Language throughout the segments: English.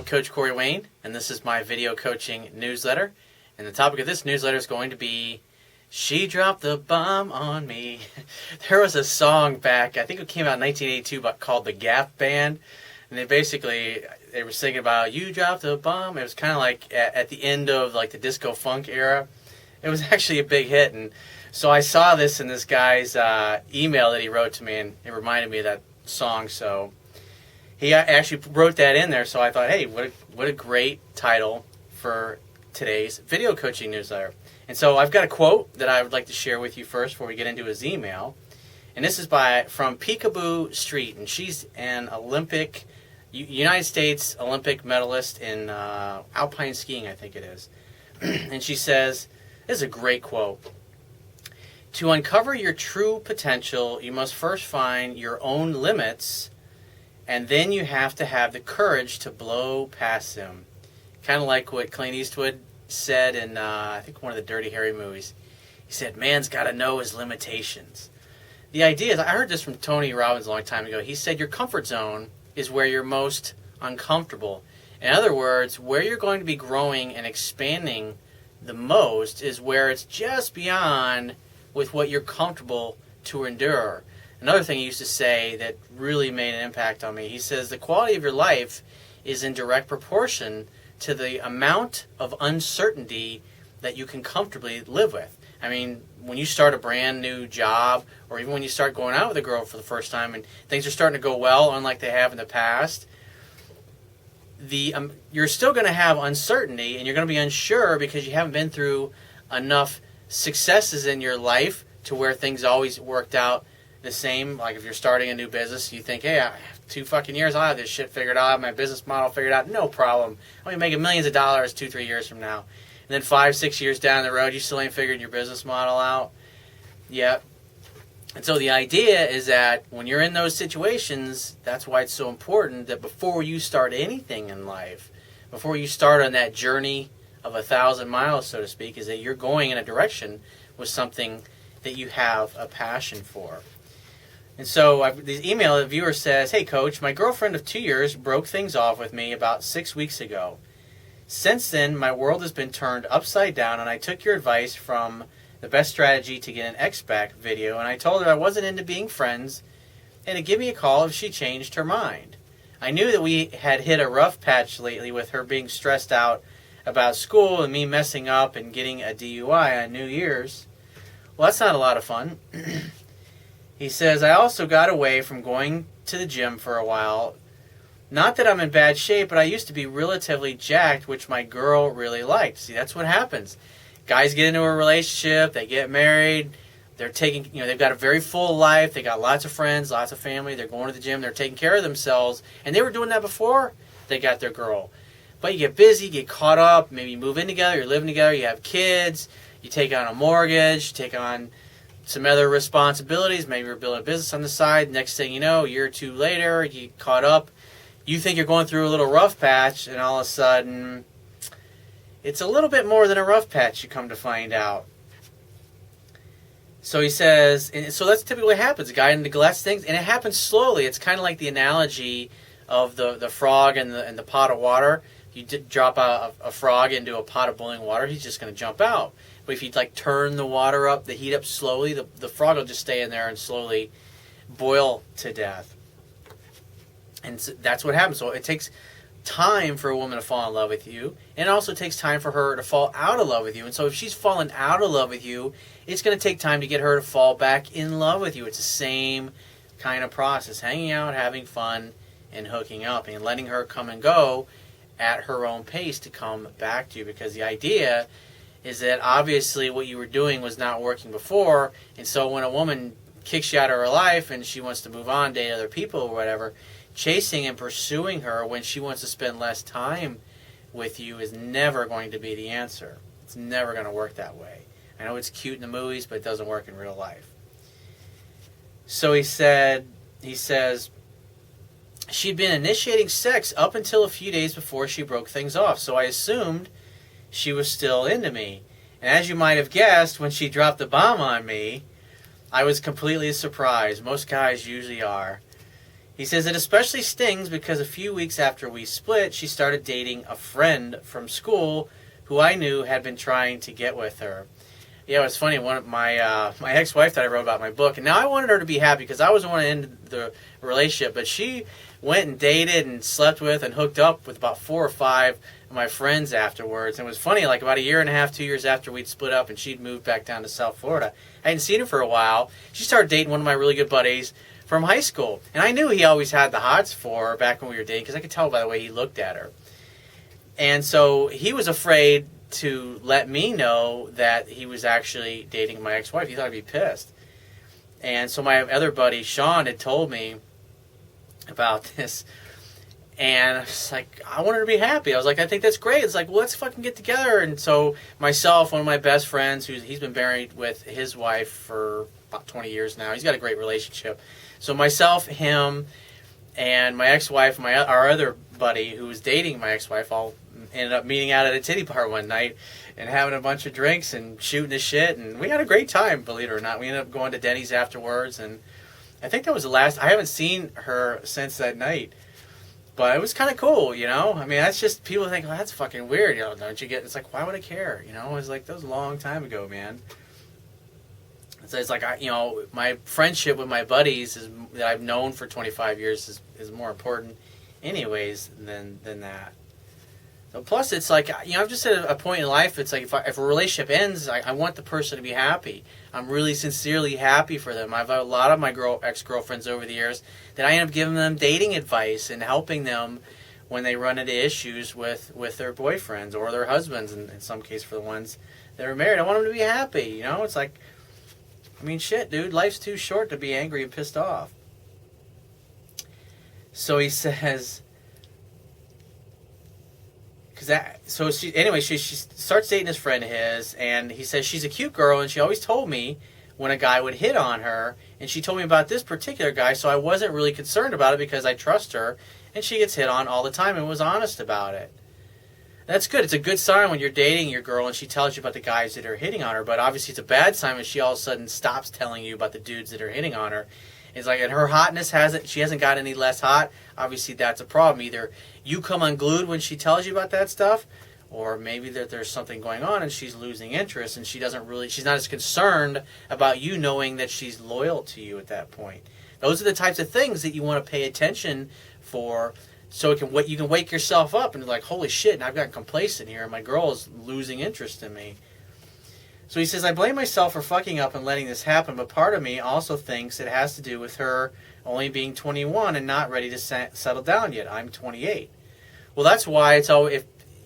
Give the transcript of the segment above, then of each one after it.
Coach Corey Wayne, and this is my video coaching newsletter. And the topic of this newsletter is going to be, She Dropped the Bomb on Me. There was a song back, I think it came out in 1982, called The Gap Band. And they were singing about, you dropped a bomb. It was kind of like at the end of like the disco funk era. It was actually a big hit. And so I saw this in this guy's email that he wrote to me, and it reminded me of that song. So he actually wrote that in there, so I thought, hey, what a great title for today's video coaching newsletter. And so I've got a quote that I would like to share with you first before we get into his email. And this is from Peekaboo Street, and she's an United States Olympic medalist in alpine skiing, I think it is. And she says, this is a great quote. To uncover your true potential, you must first find your own limits, and then you have to have the courage to blow past them. Kind of like what Clint Eastwood said in, I think, one of the Dirty Harry movies. He said, man's got to know his limitations. The idea is, I heard this from Tony Robbins a long time ago. He said your comfort zone is where you're most uncomfortable. In other words, where you're going to be growing and expanding the most is where it's just beyond with what you're comfortable to endure. Another thing he used to say that really made an impact on me, he says the quality of your life is in direct proportion to the amount of uncertainty that you can comfortably live with. I mean, when you start a brand new job, or even when you start going out with a girl for the first time and things are starting to go well, unlike they have in the past, you're still going to have uncertainty, and you're going to be unsure because you haven't been through enough successes in your life to where things always worked out the same. Like if you're starting a new business, you think, hey, 2 fucking years, I'll have this shit figured out, I have my business model figured out, no problem. I'll be making millions of dollars 2-3 years from now. And then 5-6 years down the road, you still ain't figured your business model out. Yep. And so the idea is that when you're in those situations, that's why it's so important that before you start anything in life, before you start on that journey of 1,000 miles, so to speak, is that you're going in a direction with something that you have a passion for. And so the email, the viewer says, hey, Coach, my girlfriend of 2 years broke things off with me about 6 weeks ago. Since then, my world has been turned upside down, and I took your advice from the best strategy to get an ex-back video, and I told her I wasn't into being friends and to give me a call if she changed her mind. I knew that we had hit a rough patch lately with her being stressed out about school and me messing up and getting a DUI on New Year's. Well, that's not a lot of fun. He says, I also got away from going to the gym for a while. Not that I'm in bad shape, but I used to be relatively jacked, which my girl really liked. See, that's what happens. Guys get into a relationship, they get married, they're taking, they've got a very full life, they got lots of friends, lots of family, they're going to the gym, they're taking care of themselves, and they were doing that before they got their girl. But you get busy, you get caught up, maybe you move in together, you're living together, you have kids, you take on a mortgage, take on some other responsibilities, maybe you're building a business on the side. Next thing you know, a year or two later, you get caught up. You think you're going through a little rough patch, and all of a sudden, it's a little bit more than a rough patch, you come to find out. So he says, and so that's typically what happens. A guy neglects things, and it happens slowly. It's kind of like the analogy of the frog and the pot of water. You drop a frog into a pot of boiling water, he's just going to jump out. But if you turn the water up, the heat up slowly, the frog will just stay in there and slowly boil to death. And so that's what happens. So it takes time for a woman to fall in love with you, and it also takes time for her to fall out of love with you. And so if she's fallen out of love with you, it's going to take time to get her to fall back in love with you. It's the same kind of process, hanging out, having fun, and hooking up, and letting her come and go at her own pace to come back to you. Because the idea is that obviously what you were doing was not working before, and so when a woman kicks you out of her life and she wants to move on, date other people or whatever, chasing and pursuing her when she wants to spend less time with you is never going to be the answer. It's never going to work that way. I know it's cute in the movies, but it doesn't work in real life. So he says, she'd been initiating sex up until a few days before she broke things off, so I assumed she was still into me. And as you might have guessed, when she dropped the bomb on me, I was completely surprised. Most guys usually are. He says, it especially stings because a few weeks after we split, she started dating a friend from school who I knew had been trying to get with her. Yeah, it was funny. One of my ex-wife that I wrote about in my book, and now I wanted her to be happy because I was the one to end the relationship, but she went and dated and slept with and hooked up with about 4 or 5 of my friends afterwards. And it was funny, like about a year and a half, 2 years after we'd split up and she'd moved back down to South Florida. I hadn't seen her for a while. She started dating one of my really good buddies from high school. And I knew he always had the hots for her back when we were dating because I could tell by the way he looked at her. And so he was afraid to let me know that he was actually dating my ex-wife. He thought I'd be pissed. And so my other buddy, Sean, had told me about this. And I was like, I want her to be happy. I was like, I think that's great. It's like, well, let's fucking get together. And so myself, one of my best friends, he's been married with his wife for about 20 years now. He's got a great relationship. So myself, him, and my ex-wife, our other buddy who was dating my ex-wife, all ended up meeting out at a titty bar one night and having a bunch of drinks and shooting the shit. And we had a great time, believe it or not. We ended up going to Denny's afterwards. And I think that was the last. I haven't seen her since that night. But it was kind of cool, you know? I mean, that's just, people think, oh, that's fucking weird, you know? Don't you get, it's like, why would I care? You know, it's like, that was a long time ago, man. So it's like, my friendship with my buddies that I've known for 25 years is more important anyways than that. So plus, it's like, I'm just at a point in life, it's like, if a relationship ends, I want the person to be happy. I'm really sincerely happy for them. I've had a lot of my ex-girlfriends over the years that I end up giving them dating advice and helping them when they run into issues with their boyfriends or their husbands, and in some case for the ones that are married. I want them to be happy, you know? It's like, I mean, shit, dude, life's too short to be angry and pissed off. So he says, she starts dating this friend of his, and he says she's a cute girl, and she always told me when a guy would hit on her, and she told me about this particular guy, so I wasn't really concerned about it because I trust her, and she gets hit on all the time and was honest about it. That's good. It's a good sign when you're dating your girl and she tells you about the guys that are hitting on her, but obviously it's a bad sign when she all of a sudden stops telling you about the dudes that are hitting on her. It's like, and her hotness she hasn't got any less hot. Obviously that's a problem. Either you come unglued when she tells you about that stuff, or maybe that there's something going on and she's losing interest and she's not as concerned about you knowing that she's loyal to you at that point. Those are the types of things that you want to pay attention for, so you can wake yourself up and be like, holy shit, and I've gotten complacent here and my girl is losing interest in me. So he says, I blame myself for fucking up and letting this happen, but part of me also thinks it has to do with her only being 21 and not ready to settle down yet. I'm 28. Well, that's why it's always,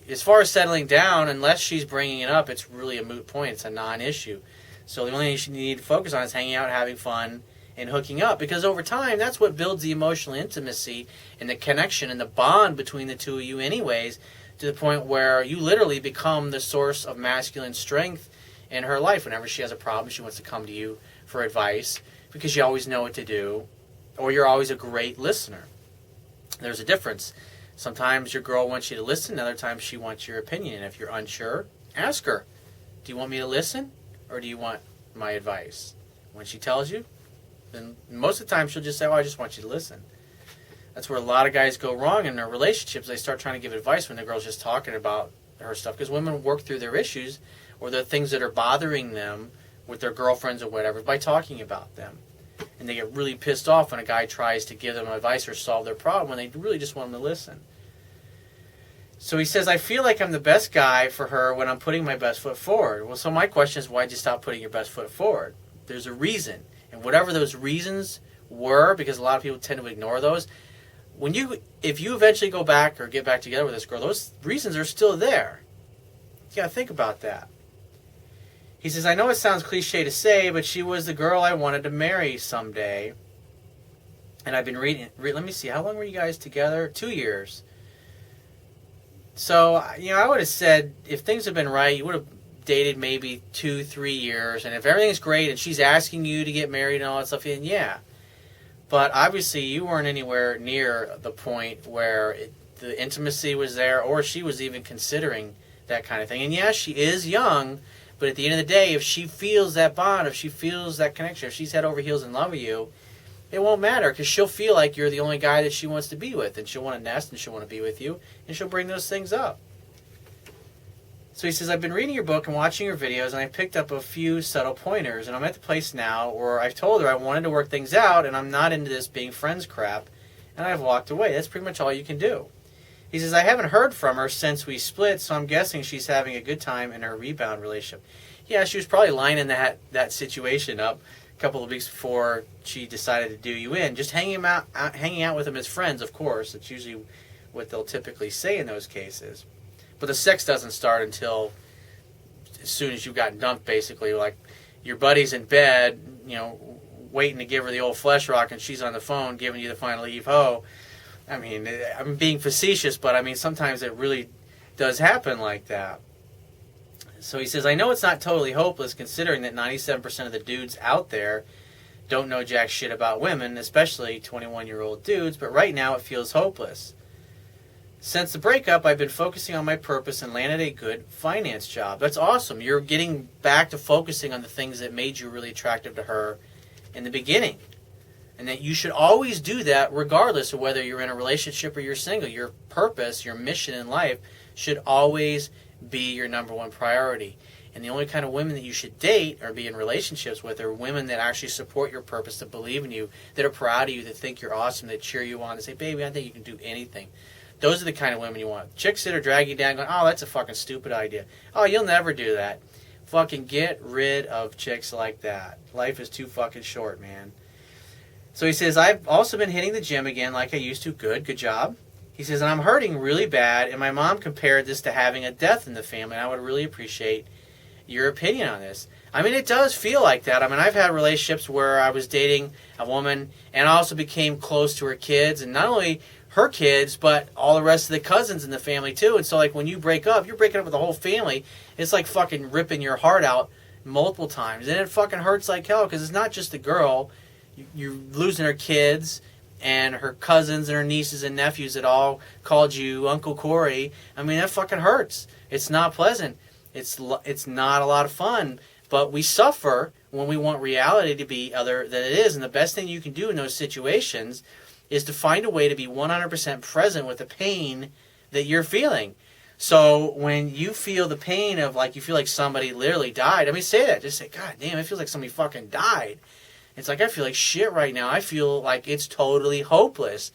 as far as settling down, unless she's bringing it up, it's really a moot point. It's a non-issue. So the only thing you need to focus on is hanging out, having fun, and hooking up. Because over time, that's what builds the emotional intimacy and the connection and the bond between the two of you anyways, to the point where you literally become the source of masculine strength in her life. Whenever she has a problem, she wants to come to you for advice because you always know what to do, or you're always a great listener. There's a difference. Sometimes your girl wants you to listen, other times she wants your opinion. And if you're unsure, ask her, do you want me to listen or do you want my advice? When she tells you, then most of the time she'll just say, oh, I just want you to listen. That's where a lot of guys go wrong in their relationships. They start trying to give advice when the girl's just talking about her stuff, because women work through their issues or the things that are bothering them with their girlfriends or whatever by talking about them. And they get really pissed off when a guy tries to give them advice or solve their problem when they really just want them to listen. So he says, I feel like I'm the best guy for her when I'm putting my best foot forward. Well, so my question is, why'd you stop putting your best foot forward? There's a reason. And whatever those reasons were, because a lot of people tend to ignore those, if you eventually go back or get back together with this girl, those reasons are still there. You gotta think about that. He says, I know it sounds cliche to say, but she was the girl I wanted to marry someday. And I've been let me see, how long were you guys together? 2 years. So, I would have said, if things had been right, you would have dated maybe 2-3 years. And if everything's great and she's asking you to get married and all that stuff, then yeah. But obviously you weren't anywhere near the point where the intimacy was there, or she was even considering that kind of thing. And yeah, she is young, but at the end of the day, if she feels that bond, if she feels that connection, if she's head over heels in love with you, it won't matter because she'll feel like you're the only guy that she wants to be with, and she'll want to nest and she'll want to be with you, and she'll bring those things up. So he says, I've been reading your book and watching your videos, and I picked up a few subtle pointers, and I'm at the place now where I've told her I wanted to work things out, and I'm not into this being friends crap, and I've walked away. That's pretty much all you can do. He says, I haven't heard from her since we split, so I'm guessing she's having a good time in her rebound relationship. Yeah, she was probably lining that situation up a couple of weeks before she decided to do you in. Just hanging out with them as friends, of course. That's usually what they'll typically say in those cases. But the sex doesn't start until as soon as you've gotten dumped, basically. Like, your buddy's in bed, waiting to give her the old flesh rock, and she's on the phone giving you the final heave-ho. I mean, I'm being facetious, but I mean, sometimes it really does happen like that. So he says, I know it's not totally hopeless considering that 97% of the dudes out there don't know jack shit about women, especially 21-year-old dudes, but right now it feels hopeless. Since the breakup, I've been focusing on my purpose and landed a good finance job. That's awesome. You're getting back to focusing on the things that made you really attractive to her in the beginning. And that you should always do that regardless of whether you're in a relationship or you're single. Your purpose, your mission in life should always be your number one priority. And the only kind of women that you should date or be in relationships with are women that actually support your purpose, that believe in you, that are proud of you, that think you're awesome, that cheer you on, that say, baby, I think you can do anything. Those are the kind of women you want. Chicks that are dragging you down going, oh, that's a fucking stupid idea. Oh, you'll never do that. Fucking get rid of chicks like that. Life is too fucking short, man. So he says, I've also been hitting the gym again like I used to. Good job. He says, and I'm hurting really bad, and my mom compared this to having a death in the family, and I would really appreciate your opinion on this. I mean, it does feel like that. I mean, I've had relationships where I was dating a woman, and I also became close to her kids, and not only her kids, but all the rest of the cousins in the family, too. And so, like, when you break up, you're breaking up with the whole family. It's like fucking ripping your heart out multiple times, and it fucking hurts like hell, because it's not just the girl. You're losing her kids and her cousins and her nieces and nephews that all called you Uncle Corey. I mean, that fucking hurts. It's not pleasant. It's not a lot of fun. But we suffer when we want reality to be other than it is. And the best thing you can do in those situations is to find a way to be 100% present with the pain that you're feeling. So when you feel the pain of, like, you feel like somebody literally died, I mean, say that. Just say, God damn, it feels like somebody fucking died. It's like, I feel like shit right now. I feel like it's totally hopeless.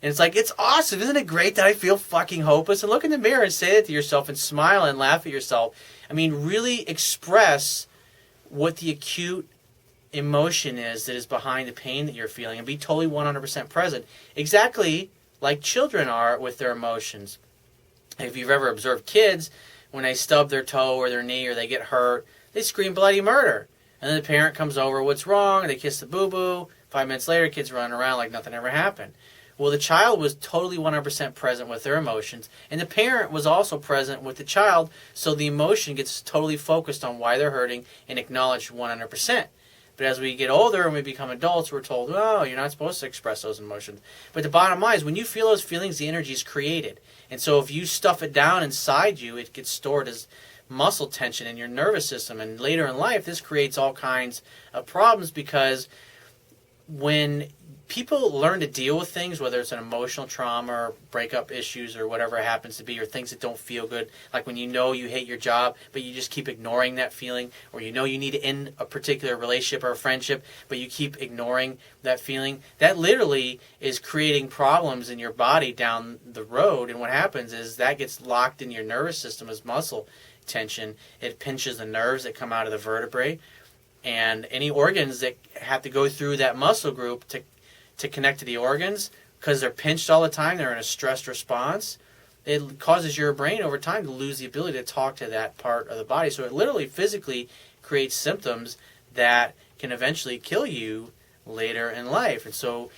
And it's like, it's awesome. Isn't it great that I feel fucking hopeless? And look in the mirror and say that to yourself and smile and laugh at yourself. I mean, really express what the acute emotion is that is behind the pain that you're feeling and be totally 100% present. Exactly like children are with their emotions. If you've ever observed kids, when they stub their toe or their knee or they get hurt, they scream bloody murder. And then the parent comes over, what's wrong? They kiss the boo-boo. 5 minutes later, kids running around like nothing ever happened. Well, the child was totally 100% present with their emotions, and the parent was also present with the child, so the emotion gets totally focused on why they're hurting and acknowledged 100%. But as we get older and we become adults, we're told, oh, you're not supposed to express those emotions. But the bottom line is, when you feel those feelings, the energy is created. And so if you stuff it down inside you, it gets stored as muscle tension in your nervous system. And later in life, this creates all kinds of problems, because when people learn to deal with things, whether it's an emotional trauma or breakup issues or whatever it happens to be, or things that don't feel good, like when you know you hate your job, but you just keep ignoring that feeling, or you know you need to end a particular relationship or a friendship, but you keep ignoring that feeling, that literally is creating problems in your body down the road. And what happens is that gets locked in your nervous system as muscle tension. It pinches the nerves that come out of the vertebrae, and any organs that have to go through that muscle group to connect to the organs, because they're pinched all the time, they're in a stressed response, it causes your brain over time to lose the ability to talk to that part of the body. So it literally physically creates symptoms that can eventually kill you later in life. And so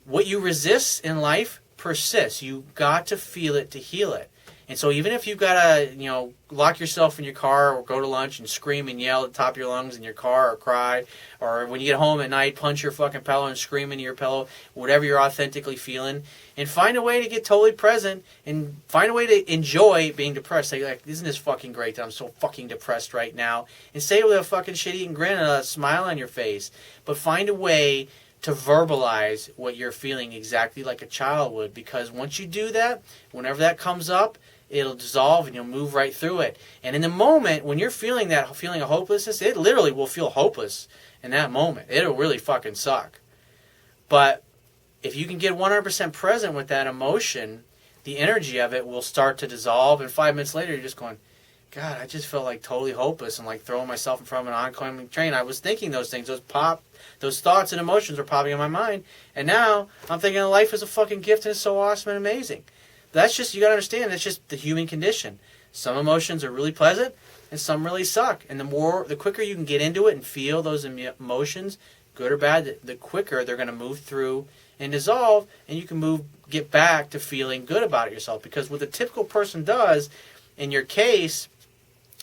what you resist in life persists. You got to feel it to heal it. And so even if you've got to, lock yourself in your car or go to lunch and scream and yell at the top of your lungs in your car, or cry, or when you get home at night, punch your fucking pillow and scream into your pillow, whatever you're authentically feeling, and find a way to get totally present and find a way to enjoy being depressed. Say, like, isn't this fucking great that I'm so fucking depressed right now? And say it with a fucking shit-eating grin and a smile on your face. But find a way to verbalize what you're feeling exactly like a child would, because once you do that, whenever that comes up, it'll dissolve and you'll move right through it. And in the moment, when you're feeling that feeling of hopelessness, it literally will feel hopeless in that moment. It'll really fucking suck. But if you can get 100% present with that emotion, the energy of it will start to dissolve, and 5 minutes later, you're just going, God, I just felt like totally hopeless and like throwing myself in front of an oncoming train. I was thinking those things, those thoughts and emotions were popping in my mind, and now I'm thinking life is a fucking gift and it's so awesome and amazing. That's just, you gotta understand, that's just the human condition. Some emotions are really pleasant and some really suck. And the quicker you can get into it and feel those emotions, good or bad, the quicker they're gonna move through and dissolve, and you can get back to feeling good about it yourself. Because what the typical person does, in your case,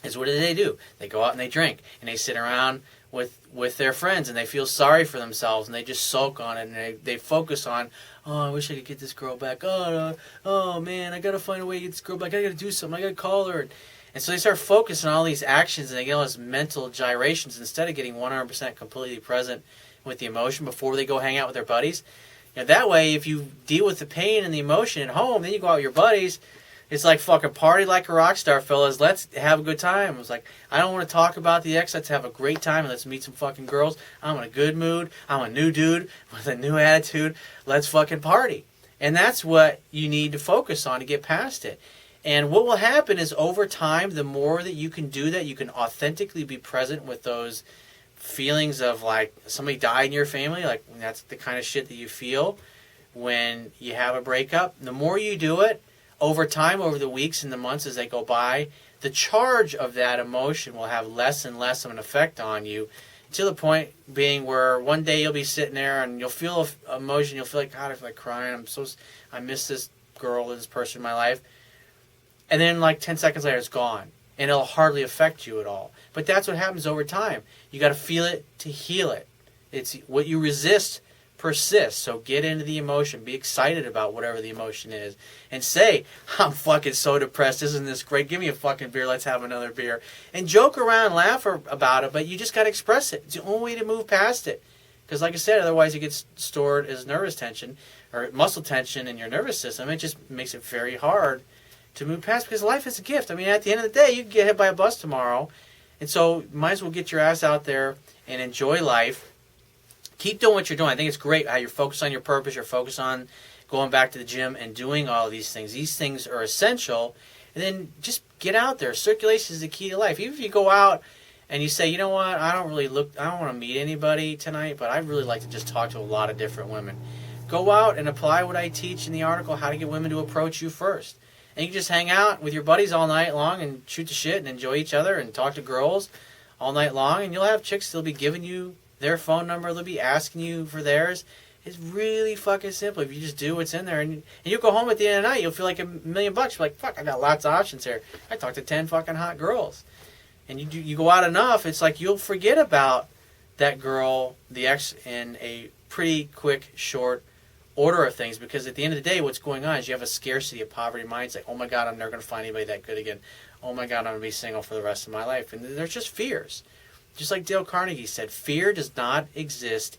is what do? They go out and they drink, and they sit around with their friends, and they feel sorry for themselves, and they just sulk on it, and they focus on, oh, I wish I could get this girl back. Oh man, I gotta find a way to get this girl back. I gotta do something. I gotta call her. And so they start focusing on all these actions, and they get all these mental gyrations instead of getting 100% completely present with the emotion before they go hang out with their buddies. You know, that way, if you deal with the pain and the emotion at home, then you go out with your buddies. It's like fucking party like a rock star, fellas. Let's have a good time. It was like, I don't want to talk about the ex. Let's have a great time and let's meet some fucking girls. I'm in a good mood. I'm a new dude with a new attitude. Let's fucking party. And that's what you need to focus on to get past it. And what will happen is over time, the more that you can do that, you can authentically be present with those feelings of like somebody died in your family. Like that's the kind of shit that you feel when you have a breakup. The more you do it, over time, over the weeks and the months as they go by, the charge of that emotion will have less and less of an effect on you, to the point being where one day you'll be sitting there and you'll feel emotion. You'll feel like, God, I feel like crying. I miss this girl, this person in my life. And then like 10 seconds later, it's gone. And it'll hardly affect you at all. But that's what happens over time. You got to feel it to heal it. It's what you resist persists. So get into the emotion. Be excited about whatever the emotion is. And say, I'm fucking so depressed. Isn't this great? Give me a fucking beer. Let's have another beer. And joke around, laugh about it, but you just got to express it. It's the only way to move past it. Because like I said, otherwise it gets stored as nervous tension or muscle tension in your nervous system. It just makes it very hard to move past, because life is a gift. I mean, at the end of the day, you can get hit by a bus tomorrow. And so might as well get your ass out there and enjoy life. Keep doing what you're doing. I think it's great how you're focused on your purpose. You're focused on going back to the gym and doing all of these things. These things are essential. And then just get out there. Circulation is the key to life. Even if you go out and you say, you know what, I don't want to meet anybody tonight, but I'd really like to just talk to a lot of different women. Go out and apply what I teach in the article, how to get women to approach you first. And you can just hang out with your buddies all night long and shoot the shit and enjoy each other and talk to girls all night long. And you'll have chicks that'll be giving you their phone number, they'll be asking you for theirs. It's really fucking simple. If you just do what's in there, and you go home at the end of the night, you'll feel like $1 million. You're like, fuck, I got lots of options here. I talked to 10 fucking hot girls. And you go out enough, it's like you'll forget about that girl, the ex, in a pretty quick, short order of things. Because at the end of the day, what's going on is you have a scarcity of poverty mind. It's like, oh my God, I'm never going to find anybody that good again. Oh my God, I'm going to be single for the rest of my life. And there's just fears. Just like Dale Carnegie said, fear does not exist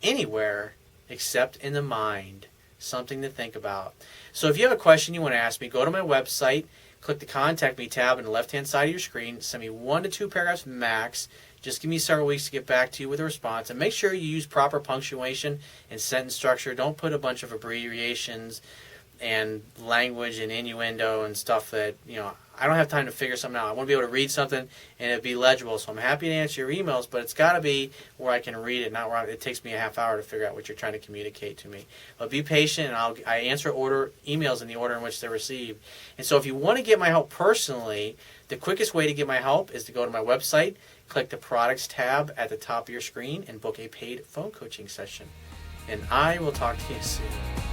anywhere except in the mind. Something to think about. So if you have a question you want to ask me, go to my website, click the Contact Me tab on the left-hand side of your screen, send me 1 to 2 paragraphs max. Just give me several weeks to get back to you with a response. And make sure you use proper punctuation and sentence structure. Don't put a bunch of abbreviations and language and innuendo and stuff that, I don't have time to figure something out. I want to be able to read something and it be legible. So I'm happy to answer your emails, but it's got to be where I can read it, not where it takes me a half hour to figure out what you're trying to communicate to me. But be patient, and I answer emails in the order in which they're received. And so if you want to get my help personally, the quickest way to get my help is to go to my website, click the Products tab at the top of your screen, and book a paid phone coaching session. And I will talk to you soon.